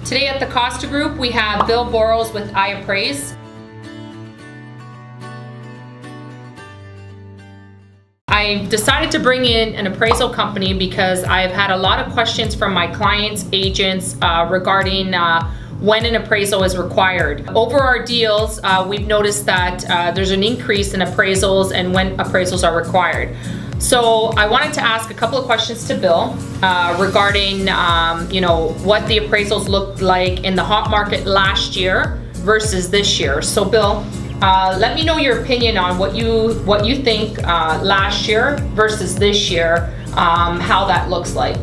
Today at the Costa Group, we have Bill Boros with iAppraise. I decided to bring in an appraisal company because I've had a lot of questions from my clients, agents, regarding when an appraisal is required. Over our deals, we've noticed that there's an increase in appraisals and when appraisals are required. So I wanted to ask a couple of questions to Bill regarding what the appraisals looked like in the hot market last year versus this year. So Bill, let me know your opinion on what you think last year versus this year, how that looks like.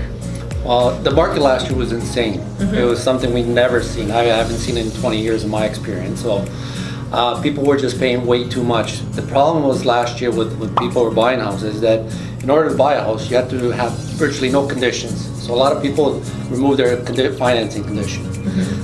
Well, the market last year was insane. It was something we've never seen. I haven't seen it in 20 years in my experience. So people were just paying way too much. The problem was last year with people who were buying houses that in order to buy a house, you had to have virtually no conditions. So a lot of people removed their financing condition.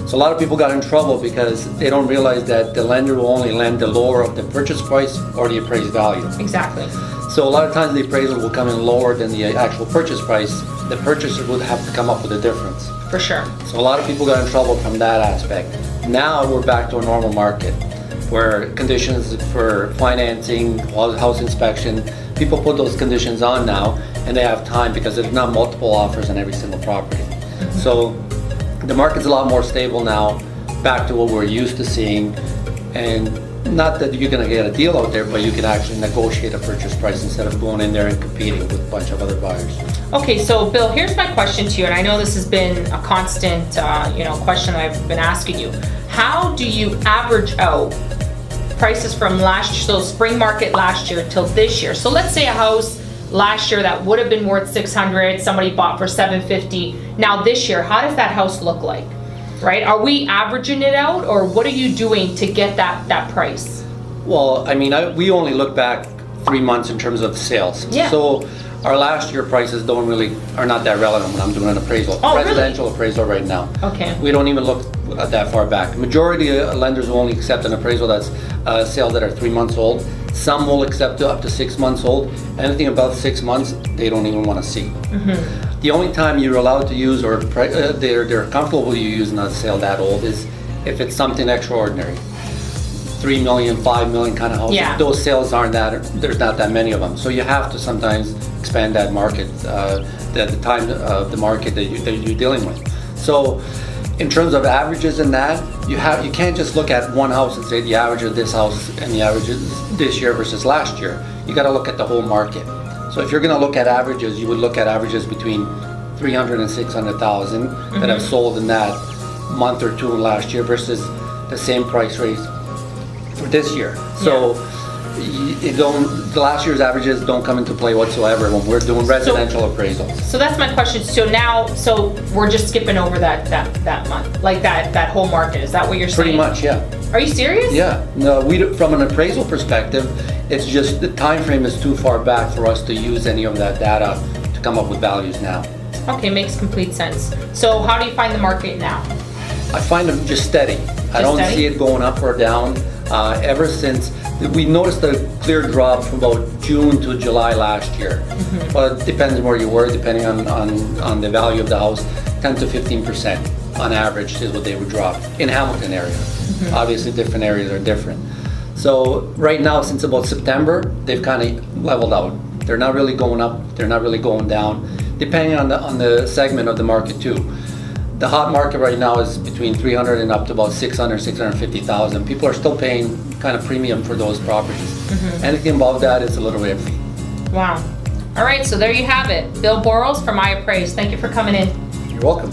So a lot of people got in trouble because they don't realize that the lender will only lend the lower of the purchase price or the appraised value. Exactly. So a lot of times the appraisal will come in lower than the actual purchase price. The purchaser would have to come up with a difference. For sure. So a lot of people got in trouble from that aspect. Now we're back to a normal market where conditions for financing, house inspection, people put those conditions on now and they have time because there's not multiple offers on every single property. So the market's a lot more stable now, back to what we're used to seeing. And not that you're going to get a deal out there, but you can actually negotiate a purchase price instead of going in there and competing with a bunch of other buyers. Okay, so Bill, here's my question to you, and I know this has been a constant question I've been asking you. How do you average out prices from spring market last year till this year? So let's say a house last year that would have been worth $600, somebody bought for $750. Now this year, how does that house look like? Right? Are we averaging it out, or what are you doing to get that price? Well, I mean, we only look back 3 months in terms of sales. Yeah. So our last year prices are not that relevant when I'm doing an appraisal. Oh, residential appraisal right now. Okay. We don't even look that far back. Majority of lenders will only accept an appraisal that's sales that are 3 months old. Some will accept up to 6 months old. Anything above 6 months, they don't even want to see. The only time you're allowed to use, or they're comfortable with you using a sale that old, is if it's something extraordinary. 3 million, 5 million kind of house. Yeah. Those sales there's not that many of them. So you have to sometimes expand that market, the time of the market that you're dealing with. So in terms of averages and that, you can't just look at one house and say the average of this house and the average of this year versus last year. You got to look at the whole market. So if you're going to look at averages, you would look at averages between 300 and 600,000 that have sold in that month or two last year versus the same price range for this year. So the last year's averages don't come into play whatsoever when we're doing residential appraisals. So that's my question. So we're just skipping over that month, like that whole market. Is that what you're saying? Pretty much, yeah. Are you serious? Yeah. No, from an appraisal perspective, it's just the time frame is too far back for us to use any of that data to come up with values now. Okay, makes complete sense. So how do you find the market now? I find them just steady. I don't see it going up or down. Ever since we noticed a clear drop from about June to July last year. But it depends where you were, depending on the value of the house. 10 to 15% on average is what they would drop in Hamilton area. Obviously different areas are different. So right now, since about September, they've kind of leveled out. They're not really going up, they're not really going down, depending on the segment of the market too. The hot market right now is between 300 and up to about 600, 650,000. People are still paying kind of premium for those properties. Anything above that is a little iffy. Wow. All right, so there you have it. Bill Boros from iAppraise. Thank you for coming in. You're welcome.